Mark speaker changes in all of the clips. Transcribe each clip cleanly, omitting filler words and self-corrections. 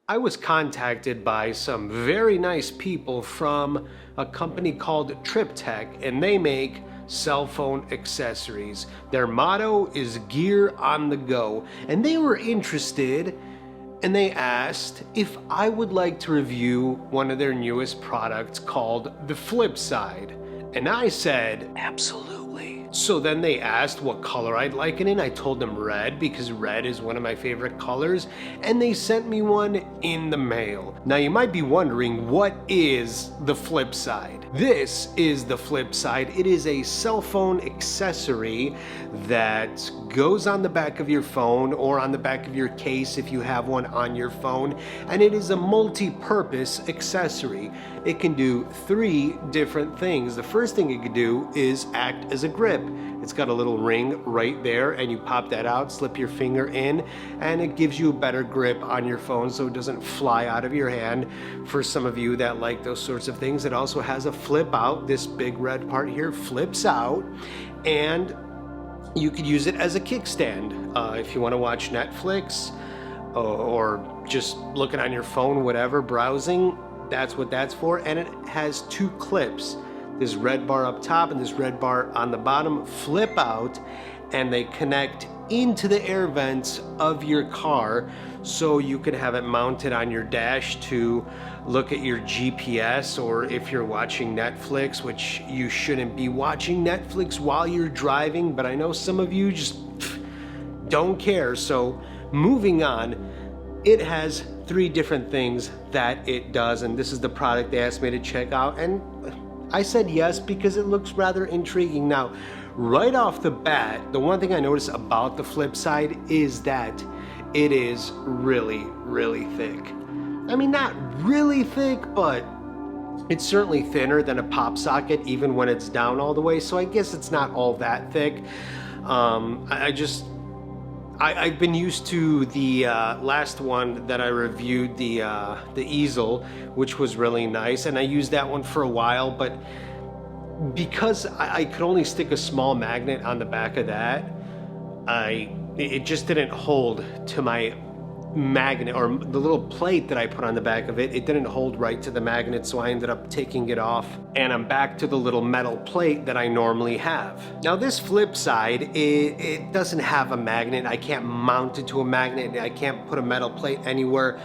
Speaker 1: I was contacted by some very nice people from a company called Triptech, and they make cell phone accessories. Their motto is gear on the go, and they were interested and they asked if I would like to review one of their newest products called the Flipside. And I said, absolutely. So then they asked what color I'd like it in. I told them red because red is one of my favorite colors, and they sent me one in the mail. Now you might be wondering, what is the Flipside? This is the Flipside. It is a cell phone accessory that goes on the back of your phone or on the back of your case if you have one on your phone, and it is a multi-purpose accessory. It can do 3 different things. The first thing it can do is act as a grip. It's got a little ring right there, and you pop that out, slip your finger in, and it gives you a better grip on your phone so it doesn't fly out of your hand. For some of you that like those sorts of things, it also has a flip out. This big red part here flips out, and you could use it as a kickstand if you want to watch Netflix or just looking on your phone, whatever, browsing. That's what that's for. And it has 2 clips. This red bar up top and this red bar on the bottom flip out, and they connect into the air vents of your car, so you can have it mounted on your dash to look at your GPS, or if you're watching Netflix, which you shouldn't be watching Netflix while you're driving, but I know some of you just don't care. So moving on, it has 3 different things that it does, and this is the product they asked me to check out, and I said yes because it looks rather intriguing. Now, right off the bat, the one thing I noticed about the Flipside is that it is really, really thick. I mean, not really thick, but it's certainly thinner than a pop socket, even when it's down all the way, so I guess it's not all that thick. I've been used to the last one that I reviewed, the easel, which was really nice, and I used that one for a while, but because I could only stick a small magnet on the back of that, it just didn't hold to my magnet, or the little plate that I put on the back of it. It didn't hold right to the magnet, so I ended up taking it off, and I'm back to the little metal plate that I normally have. Now this Flipside, it doesn't have a magnet. I can't mount it to a magnet. I can't put a metal plate anywhere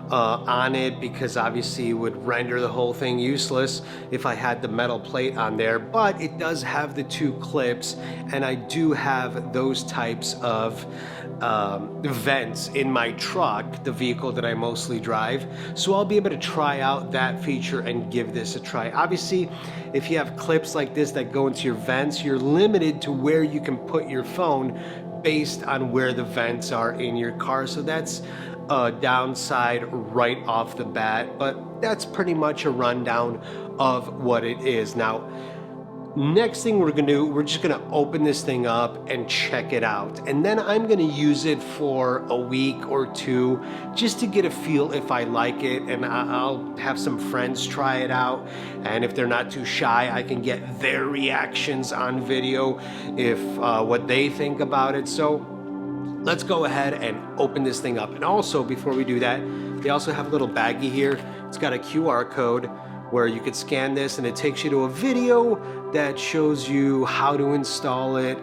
Speaker 1: on it, because obviously it would render the whole thing useless if I had the metal plate on there. But it does have the 2 clips, and I do have those types of vents in my truck, the vehicle that I mostly drive, so I'll be able to try out that feature and give this a try. Obviously, if you have clips like this that go into your vents, you're limited to where you can put your phone based on where the vents are in your car, so that's a downside right off the bat, but that's pretty much a rundown of what it is. Now, next thing we're gonna do, we're just gonna open this thing up and check it out, and then I'm gonna use it for a week or 2 just to get a feel if I like it, and I'll have some friends try it out, and if they're not too shy, I can get their reactions on video, if what they think about it. So let's go ahead and open this thing up. And also, before we do that, they also have a little baggie here. It's got a QR code where you could scan this, and it takes you to a video that shows you how to install it,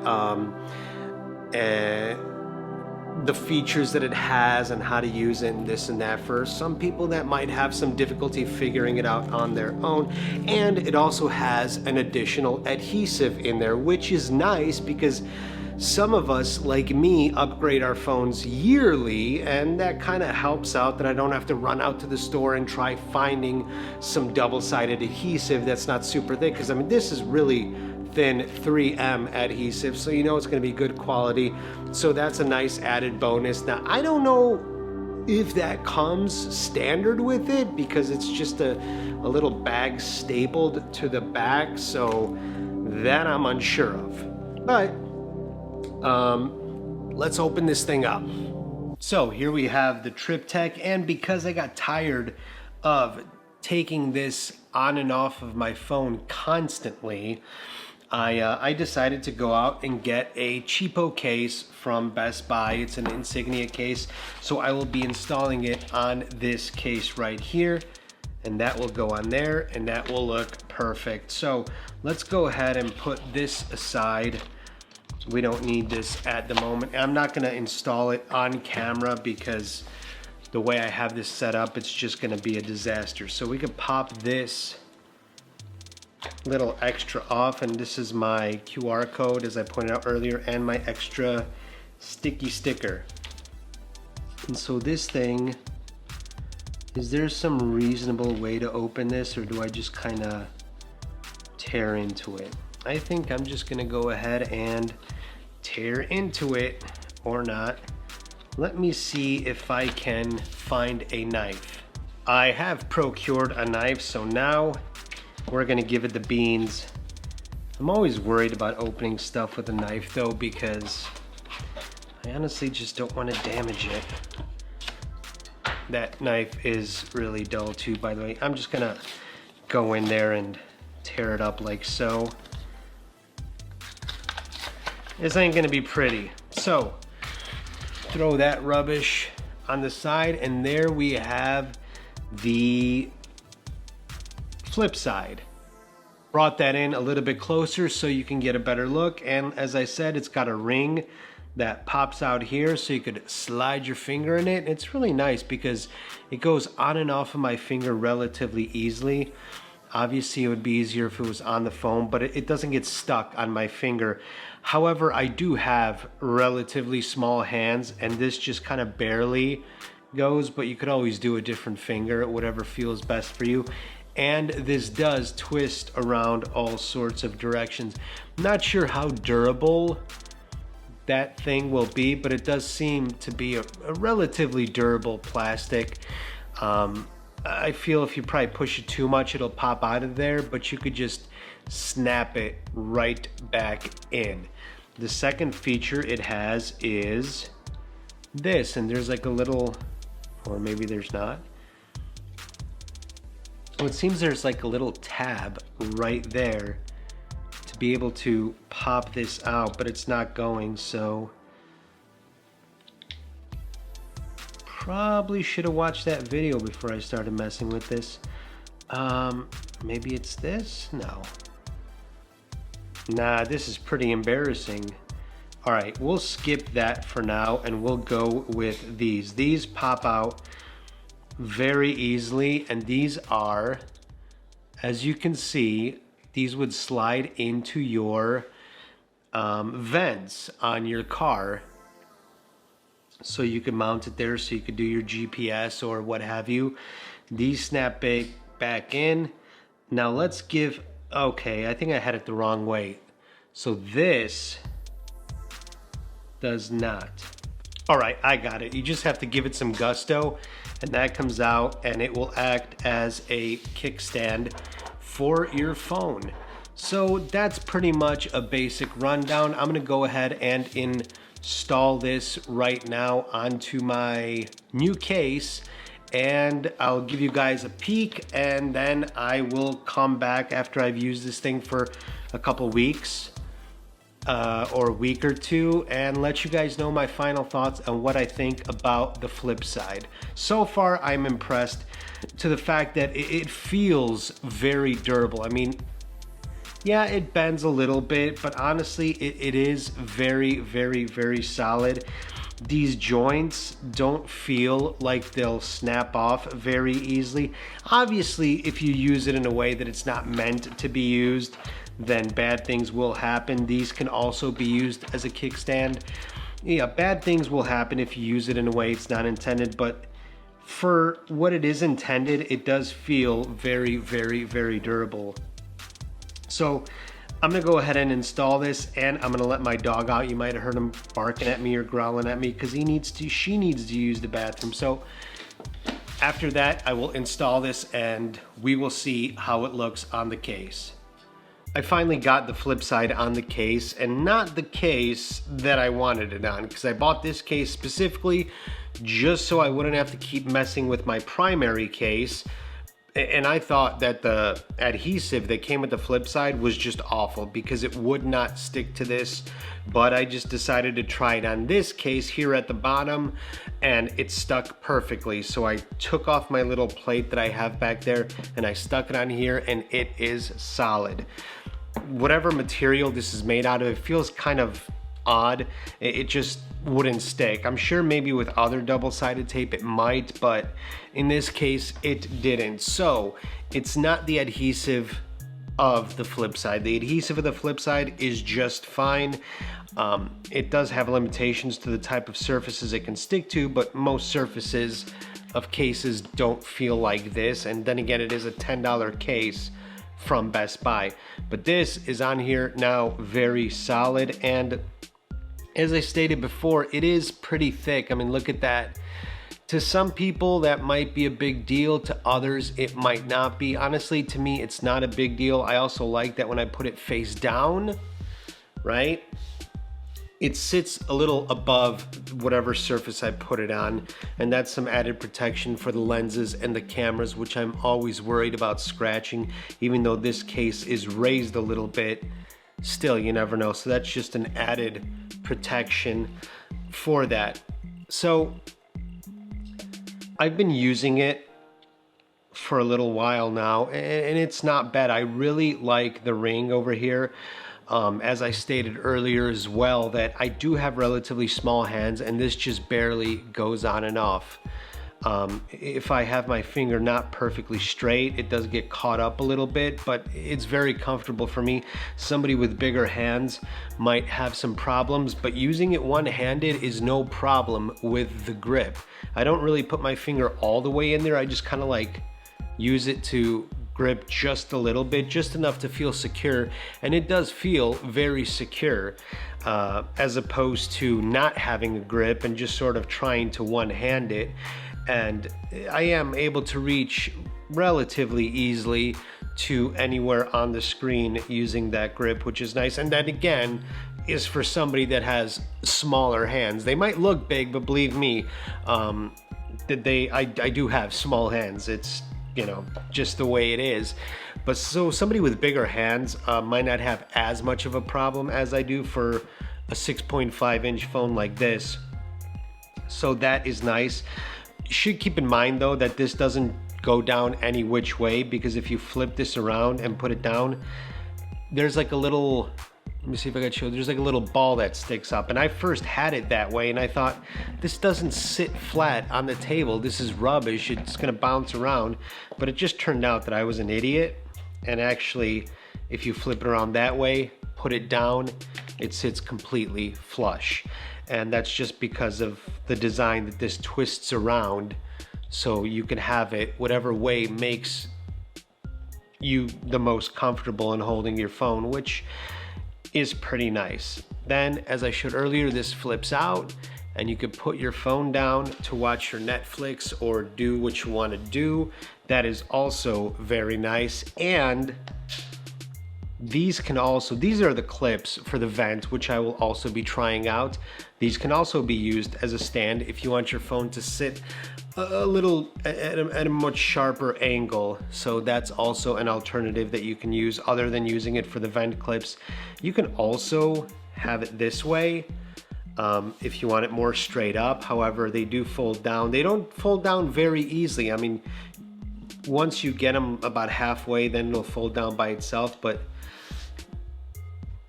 Speaker 1: the features that it has, and how to use it, and this and that, for some people that might have some difficulty figuring it out on their own. And it also has an additional adhesive in there, which is nice because some of us, like me, upgrade our phones yearly, and that kind of helps out that I don't have to run out to the store and try finding some double-sided adhesive that's not super thick, because I mean, this is really thin 3M adhesive, so you know it's going to be good quality, so that's a nice added bonus. Now, I don't know if that comes standard with it, because it's just a little bag stapled to the back, so that I'm unsure of. But let's open this thing up. So here we have the Triptech, and because I got tired of taking this on and off of my phone constantly, I decided to go out and get a cheapo case from Best Buy. It's an Insignia case, so I will be installing it on this case right here, and that will go on there, and that will look perfect. So let's go ahead and put this aside. We don't need this at the moment. I'm not going to install it on camera because the way I have this set up, it's just going to be a disaster. So we could pop this little extra off, and this is my QR code, as I pointed out earlier, and my extra sticky sticker. And so this thing, is there some reasonable way to open this, or do I just kind of tear into it? I think I'm just gonna go ahead and tear into it, or not. Let me see if I can find a knife. I have procured a knife, so now we're gonna give it the beans. I'm always worried about opening stuff with a knife though, because I honestly just don't want to damage it. That knife is really dull too, by the way. I'm just gonna go in there and tear it up like so. This ain't gonna be pretty. So throw that rubbish on the side, and there we have the Flipside. Brought that in a little bit closer so you can get a better look, and as I said, it's got a ring that pops out here so you could slide your finger in it. It's really nice because it goes on and off of my finger relatively easily. Obviously it would be easier if it was on the phone, but it doesn't get stuck on my finger. However, I do have relatively small hands, and this just kind of barely goes, but you could always do a different finger, whatever feels best for you. And this does twist around all sorts of directions. Not sure how durable that thing will be, but it does seem to be a relatively durable plastic. I feel if you probably push it too much, it'll pop out of there, but you could just snap it right back in. The second feature it has is this, and there's like a little, or maybe there's not. Well, it seems there's like a little tab right there to be able to pop this out, but it's not going, so probably should have watched that video before I started messing with this. Maybe it's this? No. Nah, this is pretty embarrassing. All right, we'll skip that for now, and we'll go with these. These pop out very easily, and these are, as you can see, these would slide into your vents on your car, so you can mount it there so you could do your GPS or what have you. These snap back in. Now let's give, okay, I think I had it the wrong way. So this does not. All right, I got it. You just have to give it some gusto, and that comes out, and it will act as a kickstand for your phone. So that's pretty much a basic rundown. I'm gonna go ahead and install this right now onto my new case, and I'll give you guys a peek, and then I will come back after I've used this thing for a couple weeks or a week or two, and let you guys know my final thoughts on what I think about the Flipside. So far, I'm impressed to the fact that it feels very durable. I mean, yeah, it bends a little bit, but honestly, it is very, very, very solid. These joints don't feel like they'll snap off very easily. Obviously, if you use it in a way that it's not meant to be used, then bad things will happen. These can also be used as a kickstand. Yeah, bad things will happen if you use it in a way it's not intended, but for what it is intended, it does feel very, very, very durable. So I'm gonna go ahead and install this, and I'm gonna let my dog out. You might have heard him barking at me or growling at me because she needs to use the bathroom. So after that, I will install this, and we will see how it looks on the case. I finally got the Flipside on the case, and not the case that I wanted it on, because I bought this case specifically just so I wouldn't have to keep messing with my primary case. And I thought that the adhesive that came with the Flipside was just awful because it would not stick to this, but I just decided to try it on this case here at the bottom, and it stuck perfectly. So I took off my little plate that I have back there and I stuck it on here, and it is solid. Whatever material this is made out of, it feels kind of odd. It just wouldn't stick. I'm sure maybe with other double-sided tape it might, but in this case it didn't. So it's not the adhesive of the Flipside. The adhesive of the Flipside is just fine. It does have limitations to the type of surfaces it can stick to, but most surfaces of cases don't feel like this. And then again, it is a $10 case from Best Buy, but this is on here now very solid. And as I stated before, it is pretty thick. I mean, look at that. To some people that might be a big deal, to others it might not be. Honestly, to me it's not a big deal. I also like that when I put it face down, right, it sits a little above whatever surface I put it on, and that's some added protection for the lenses and the cameras, which I'm always worried about scratching. Even though this case is raised a little bit, still, you never know. So that's just an added protection for that. So I've been using it for a little while now, and it's not bad. I really like the ring over here. As I stated earlier as well, that I do have relatively small hands, and this just barely goes on and off. If I have my finger not perfectly straight, it does get caught up a little bit, but it's very comfortable for me. Somebody with bigger hands might have some problems, but using it one-handed is no problem with the grip. I don't really put my finger all the way in there. I just kind of like use it to grip just a little bit, just enough to feel secure, and it does feel very secure, as opposed to not having a grip and just sort of trying to one-hand it. And I am able to reach relatively easily to anywhere on the screen using that grip, which is nice. And that again is for somebody that has smaller hands. They might look big, but believe me, I do have small hands. It's, you know, just the way it is. But so somebody with bigger hands might not have as much of a problem as I do for a 6.5-inch phone like this. So that is nice. You should keep in mind though that this doesn't go down any which way, because if you flip this around and put it down, there's like a little, let me see if I can show, there's like a little ball that sticks up, and I first had it that way and I thought, this doesn't sit flat on the table, this is rubbish, it's gonna bounce around. But it just turned out that I was an idiot, and actually if you flip it around that way, put it down, it sits completely flush. And that's just because of the design that this twists around, so you can have it whatever way makes you the most comfortable in holding your phone, which is pretty nice. Then, as I showed earlier, this flips out and you could put your phone down to watch your Netflix or do what you want to do. That is also very nice. And these are the clips for the vent, which I will also be trying out. These can also be used as a stand if you want your phone to sit a little at a much sharper angle. So that's also an alternative that you can use other than using it for the vent clips. You can also have it this way if you want it more straight up. However, they do fold down. They don't fold down very easily. I mean, once you get them about halfway, then it'll fold down by itself, but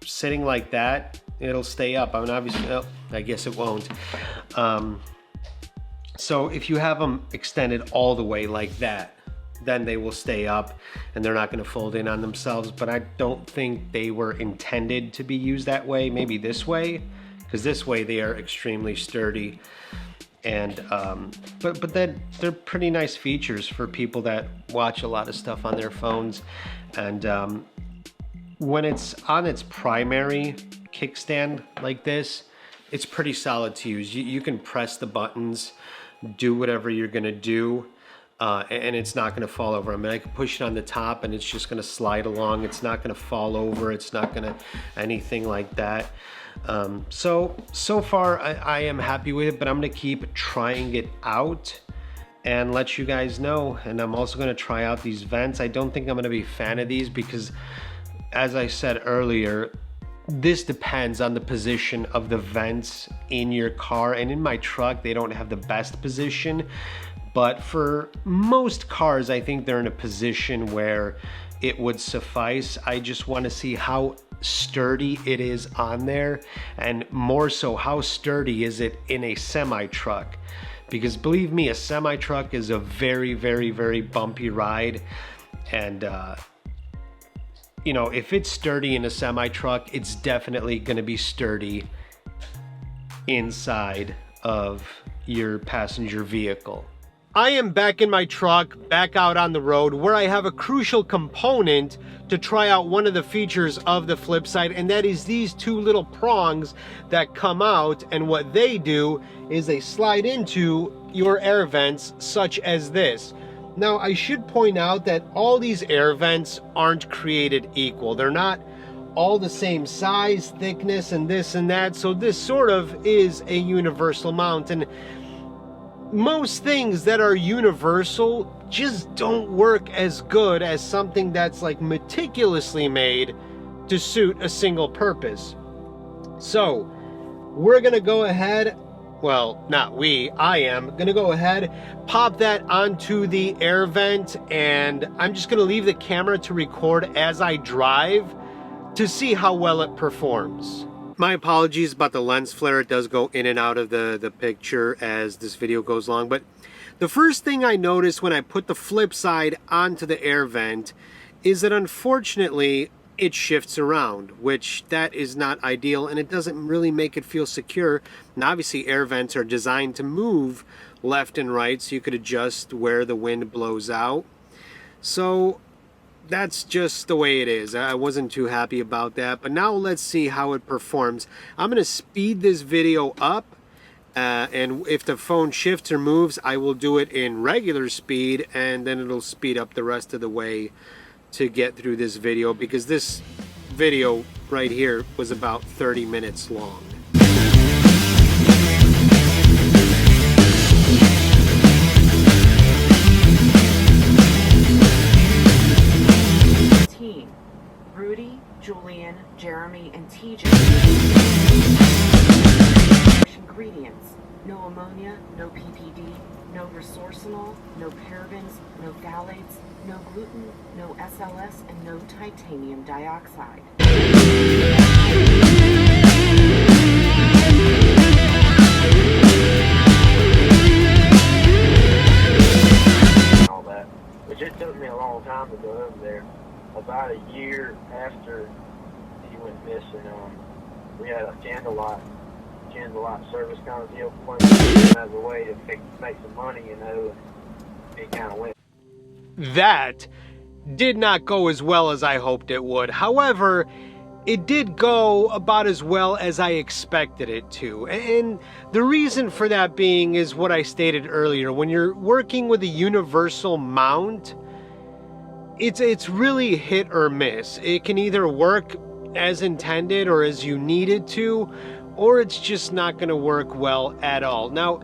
Speaker 1: sitting like that, it'll stay up. I mean, obviously, oh, I guess it won't. So if you have them extended all the way like that, then they will stay up and they're not going to fold in on themselves. But I don't think they were intended to be used that way. Maybe this way, because this way they are extremely sturdy. And but then they're pretty nice features for people that watch a lot of stuff on their phones. And when it's on its primary kickstand like this, it's pretty solid to use. You can press the buttons, do whatever you're gonna do, and it's not gonna fall over. I mean, I can push it on the top and it's just gonna slide along. It's not gonna fall over. It's not gonna anything like that. So far I am happy with it, but I'm gonna keep trying it out and let you guys know. And I'm also going to try out these vents. I don't think I'm going to be a fan of these because, as I said earlier, this depends on the position of the vents in your car, and in my truck they don't have the best position, but for most cars I think they're in a position where it would suffice. I just want to see how sturdy it is on there, and more so, how sturdy is it in a semi truck, because believe me, a semi truck is a very, very, very bumpy ride. And you know, if it's sturdy in a semi truck, it's definitely going to be sturdy inside of your passenger vehicle. I am back in my truck, back out on the road, where I have a crucial component to try out one of the features of the Flipside, and that is these two little prongs that come out, and what they do is they slide into your air vents such as this. Now, I should point out that all these air vents aren't created equal. They're not all the same size, thickness, and this and that, so this sort of is a universal mount. And most things that are universal just don't work as good as something that's like meticulously made to suit a single purpose. So we're gonna go ahead, well, not we, I am gonna go ahead, pop that onto the air vent, and I'm just gonna leave the camera to record as I drive to see how well it performs. My apologies about the lens flare. It does go in and out of the picture as this video goes along. But the first thing I noticed when I put the Flipside onto the air vent is that unfortunately it shifts around, which that is not ideal, and it doesn't really make it feel secure. And obviously air vents are designed to move left and right so you could adjust where the wind blows out. So that's just the way it is. I wasn't too happy about that, but now let's see how it performs. I'm going to speed this video up, and if the phone shifts or moves, I will do it in regular speed, and then it'll speed up the rest of the way to get through this video, because this video right here was about 30 minutes long.
Speaker 2: Julian, Jeremy, and TJ. Ingredients: no ammonia, no PPD, no resorcinol, no parabens, no phthalates, no gluten, no SLS, and no titanium dioxide.
Speaker 3: All that, which it took me a long time to go over there. About a year after he went missing, we had a candlelight service kind of deal for him as a way to make some money, you know, and it kind of went.
Speaker 1: That did not go as well as I hoped it would. However, it did go about as well as I expected it to. And the reason for that being is what I stated earlier. When you're working with a universal mount, it's really hit or miss. It can either work as intended or as you need it to, or it's just not going to work well at all. Now,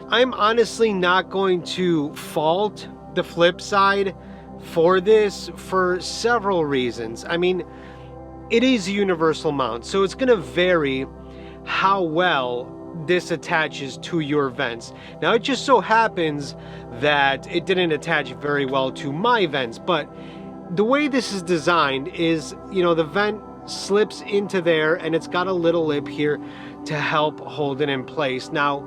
Speaker 1: I'm honestly not going to fault the Flipside for this for several reasons. I mean, it is a universal mount, so it's going to vary how well this attaches to your vents. Now, it just so happens that it didn't attach very well to my vents, but the way this is designed is, you know, the vent slips into there and it's got a little lip here to help hold it in place. Now,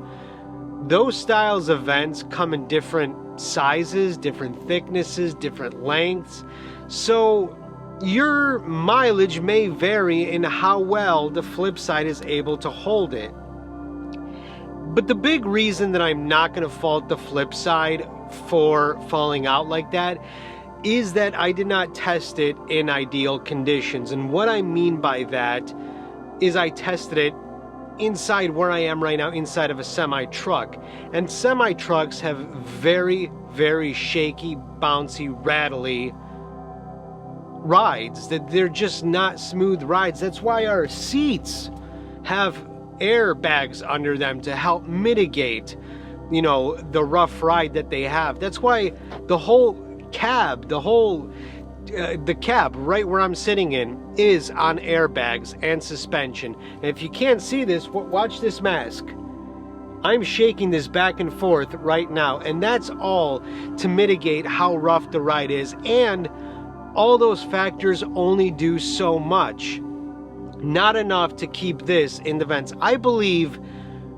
Speaker 1: those styles of vents come in different sizes, different thicknesses, different lengths, so your mileage may vary in how well the Flipside is able to hold it. But the big reason that I'm not going to fault the Flipside for falling out like that is that I did not test it in ideal conditions. And what I mean by that is I tested it inside where I am right now, inside of a semi-truck. And semi-trucks have very, very shaky, bouncy, rattly rides. That they're just not smooth rides. That's why our seats have airbags under them to help mitigate you know, the rough ride that they have. That's why the whole cab, the cab right where I'm sitting in is on airbags and suspension. And if you can't see this, watch this mask. I'm shaking this back and forth right now, and that's all to mitigate how rough the ride is. And all those factors only do so much. Not enough to keep this in the vents. I believe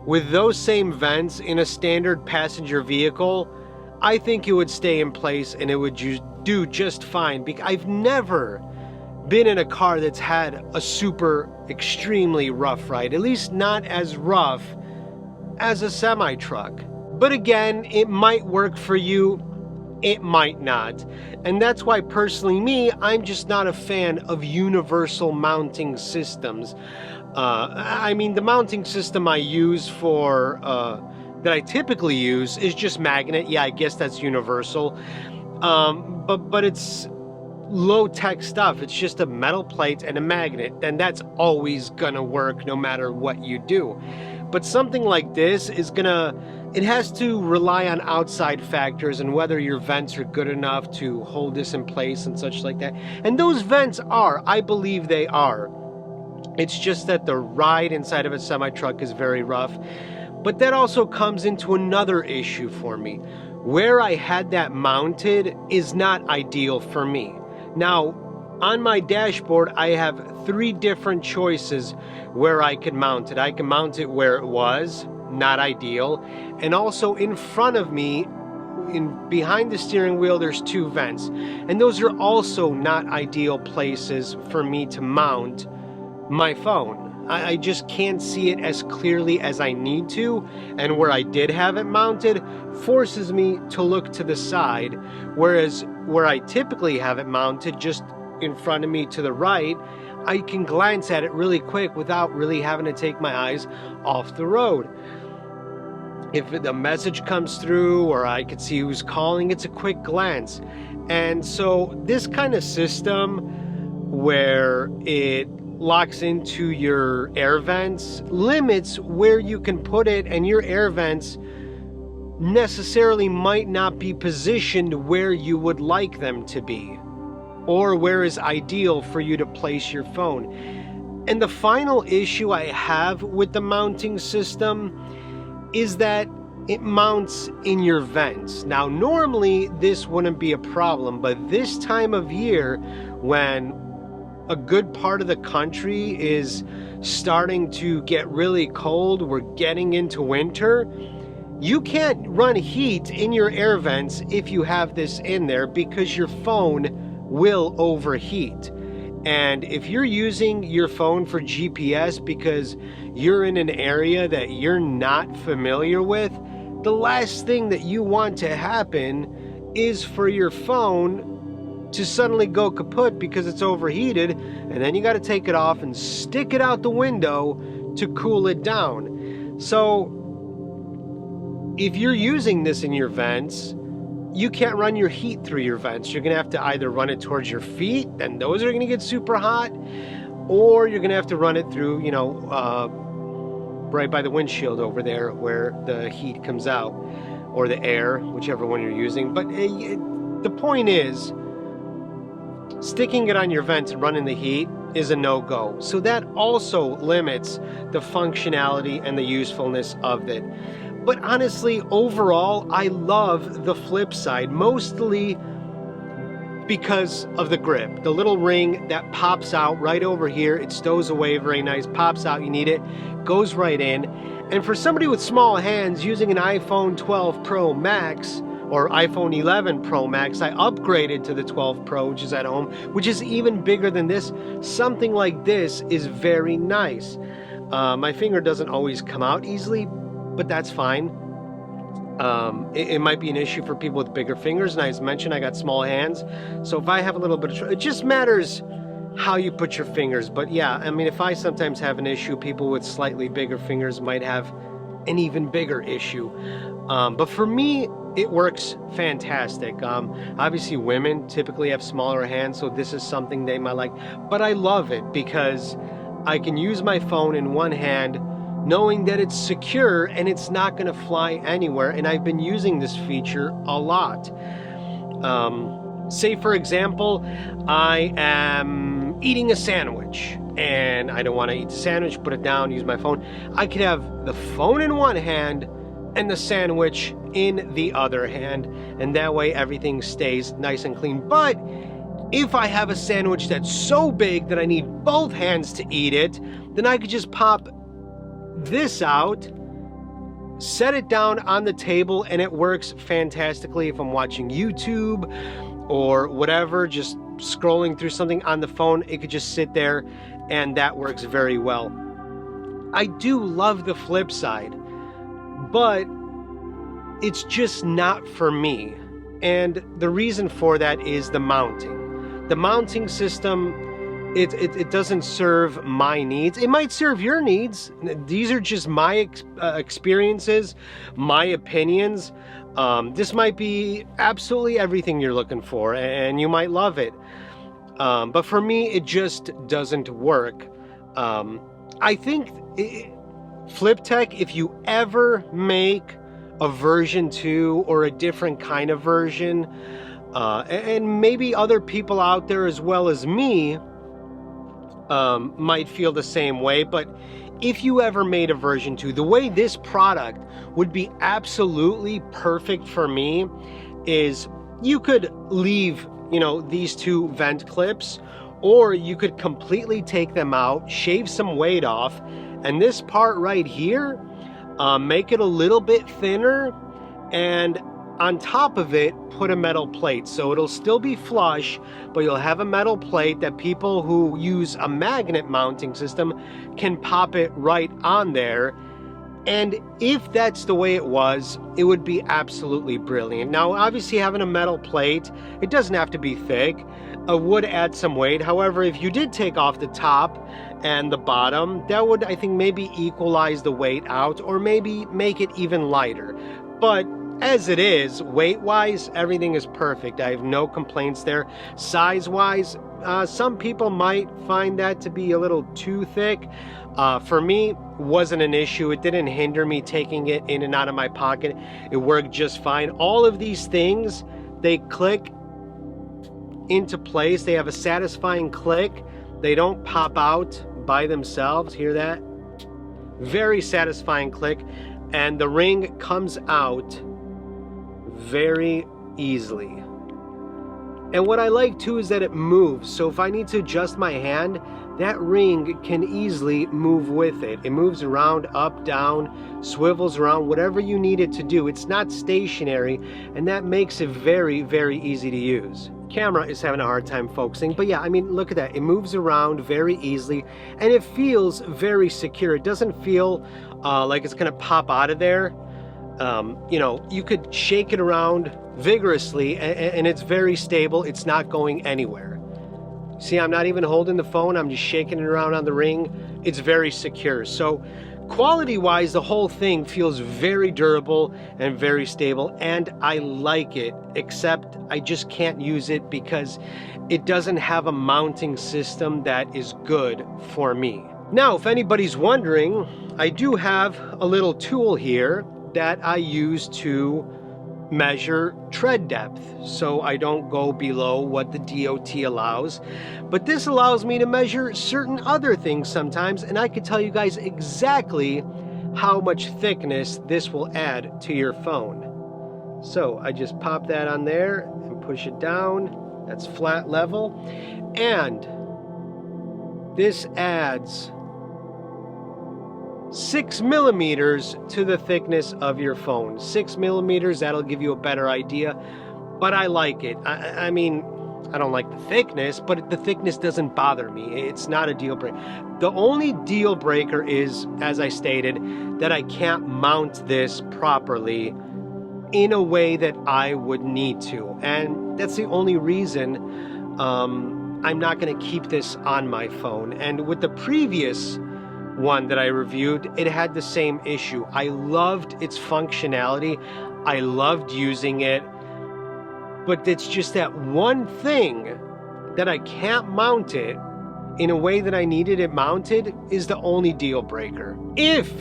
Speaker 1: with those same vents in a standard passenger vehicle, I think it would stay in place and it would do just fine. Because I've never been in a car that's had a super extremely rough ride, at least not as rough as a semi-truck. But again, it might work for you, it might not. And that's why personally me, I'm just not a fan of universal mounting systems. I mean, the mounting system I use for, that I typically use is just magnet. Yeah, I guess that's universal. But it's low-tech stuff. It's just a metal plate and a magnet, and that's always gonna work no matter what you do. But something like this is it has to rely on outside factors and whether your vents are good enough to hold this in place and such like that. And those vents are, I believe they are. It's just that the ride inside of a semi-truck is very rough. But that also comes into another issue for me. Where I had that mounted is not ideal for me. Now, on my dashboard, I have 3 different choices where I can mount it. I can mount it where it was, not ideal. And also in front of me, behind the steering wheel, there's 2 vents. And those are also not ideal places for me to mount my phone. I just can't see it as clearly as I need to. And where I did have it mounted forces me to look to the side. Whereas where I typically have it mounted just in front of me to the right, I can glance at it really quick without really having to take my eyes off the road. If a message comes through or I could see who's calling, it's a quick glance. And so this kind of system where it locks into your air vents limits where you can put it, and your air vents necessarily might not be positioned where you would like them to be, or where is ideal for you to place your phone. And the final issue I have with the mounting system is that it mounts in your vents. Now, normally this wouldn't be a problem, but this time of year, when a good part of the country is starting to get really cold, we're getting into winter, you can't run heat in your air vents if you have this in there, because your phone will overheat. And if you're using your phone for GPS because you're in an area that you're not familiar with, the last thing that you want to happen is for your phone to suddenly go kaput because it's overheated, and then you got to take it off and stick it out the window to cool it down. So if you're using this in your vents, you can't run your heat through your vents. You're going to have to either run it towards your feet, and those are going to get super hot, or you're going to have to run it through, you know, right by the windshield over there where the heat comes out, or the air, whichever one you're using. But the point is, sticking it on your vents and running the heat is a no-go. So that also limits the functionality and the usefulness of it. But honestly, overall, I love the Flipside, mostly because of the grip. The little ring that pops out right over here, it stows away very nice, pops out, you need it, goes right in. And for somebody with small hands using an iPhone 12 Pro Max or iPhone 11 Pro Max, I upgraded to the 12 Pro, which is at home, which is even bigger than this. Something like this is very nice. My finger doesn't always come out easily, but that's fine. It might be an issue for people with bigger fingers, and as mentioned, I got small hands, so if I have a little bit of it just matters how you put your fingers. But yeah, I mean, if I sometimes have an issue, people with slightly bigger fingers might have an even bigger issue. But for me, it works fantastic. Obviously women typically have smaller hands, so this is something they might like, but I love it because I can use my phone in one hand, knowing that it's secure and it's not going to fly anywhere. And I've been using this feature a lot. Say, for example, I am eating a sandwich and I don't want to eat the sandwich, put it down, use my phone. I could have the phone in one hand and the sandwich in the other hand, and that way everything stays nice and clean. But if I have a sandwich that's so big that I need both hands to eat it, then I could just pop this out, set it down on the table, and it works fantastically if I'm watching YouTube or whatever, just scrolling through something on the phone. It could just sit there and that works very well. I do love the Flipside, but it's just not for me. And the reason for that is the mounting. The mounting system, it doesn't serve my needs. It might serve your needs. These are just my experiences, my opinions. This might be absolutely everything you're looking for, and you might love it. But for me, it just doesn't work. I think Fliptech, if you ever make a version 2 or a different kind of version, and maybe other people out there as well as me might feel the same way, but if you ever made a version 2, the way this product would be absolutely perfect for me is you could leave, you know, these two vent clips, or you could completely take them out, shave some weight off, and this part right here, make it a little bit thinner, and on top of it, put a metal plate. So it'll still be flush, but you'll have a metal plate that people who use a magnet mounting system can pop it right on there. And if that's the way it was, it would be absolutely brilliant. Now, obviously having a metal plate, it doesn't have to be thick, would add some weight. However, if you did take off the top and the bottom, that would, I think, maybe equalize the weight out, or maybe make it even lighter. But as it is, weight-wise, everything is perfect. I have no complaints there. Size-wise, some people might find that to be a little too thick. For me, wasn't an issue. It didn't hinder me taking it in and out of my pocket. It worked just fine. All of these things, they click into place. They have a satisfying click. They don't pop out by themselves. Hear that? Very satisfying click. And the ring comes out very easily. And what I like too is that it moves. So if I need to adjust my hand, that ring can easily move with it. It moves around, up, down, swivels around, whatever you need it to do. It's not stationary, and that makes it very, very easy to use. Camera is having a hard time focusing, but yeah, I mean, look at that. It moves around very easily, and it feels very secure. It doesn't feel like it's gonna pop out of there. You know, you could shake it around vigorously, and it's very stable. It's not going anywhere. See, I'm not even holding the phone. I'm just shaking it around on the ring. It's very secure. So quality-wise, the whole thing feels very durable and very stable, and I like it, except I just can't use it because it doesn't have a mounting system that is good for me. Now, if anybody's wondering, I do have a little tool here that I use to measure tread depth, so I don't go below what the DOT allows. But this allows me to measure certain other things sometimes, and I can tell you guys exactly how much thickness this will add to your phone. So I just pop that on there and push it down. That's flat level, and this adds 6 millimeters to the thickness of your phone. 6 millimeters, that'll give you a better idea, but I like it. I mean, I don't like the thickness, but the thickness doesn't bother me. It's not a deal breaker. The only deal breaker is, as I stated, that I can't mount this properly in a way that I would need to, and that's the only reason I'm not going to keep this on my phone. And with the previous one that I reviewed, it had the same issue. I loved its functionality. I loved using it, but it's just that one thing that I can't mount it in a way that I needed it mounted is the only deal breaker. If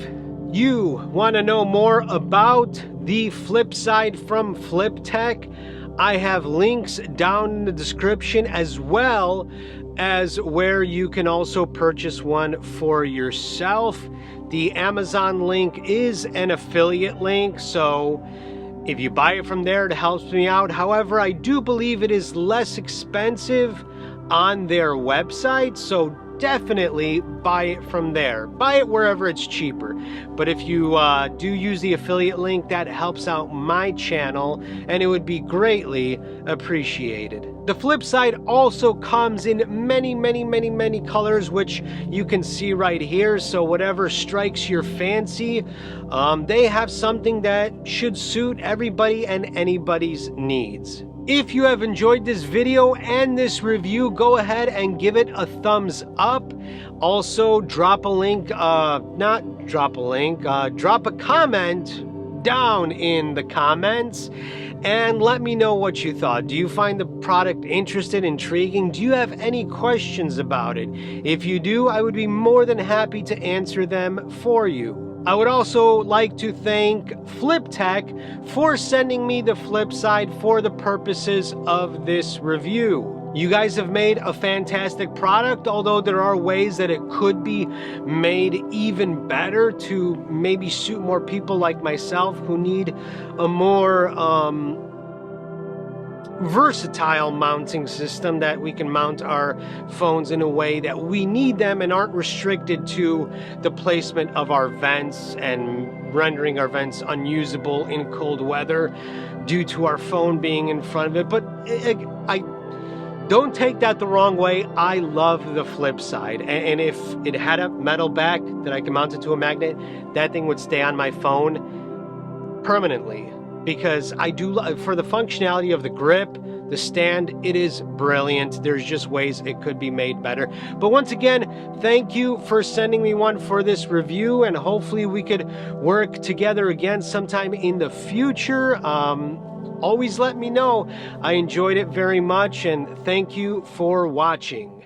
Speaker 1: you want to know more about the Flipside from Fliptech, I have links down in the description, as well as where you can also purchase one for yourself. The Amazon link is an affiliate link, so if you buy it from there, it helps me out. However, I do believe it is less expensive on their website, so definitely buy it from there. Buy it wherever it's cheaper. But if you do use the affiliate link, that helps out my channel, and it would be greatly appreciated. The Flipside also comes in many colors, which you can see right here. So whatever strikes your fancy, they have something that should suit everybody and anybody's needs. If you have enjoyed this video and this review, go ahead and give it a thumbs up. Also, drop a comment down in the comments and let me know what you thought. Do you find the product interesting, intriguing? Do you have any questions about it? If you do, I would be more than happy to answer them for you. I would also like to thank Fliptech for sending me the Flipside for the purposes of this review. You guys have made a fantastic product, although there are ways that it could be made even better to maybe suit more people like myself who need a more versatile mounting system, that we can mount our phones in a way that we need them and aren't restricted to the placement of our vents and rendering our vents unusable in cold weather due to our phone being in front of it. But I don't take that the wrong way. I love the Flipside, and if it had a metal back that I can mount it to a magnet, that thing would stay on my phone permanently. Because I do love, for the functionality of the grip, the stand, it is brilliant. There's just ways it could be made better. But once again, thank you for sending me one for this review, and hopefully we could work together again sometime in the future. Always let me know. I enjoyed it very much, and thank you for watching.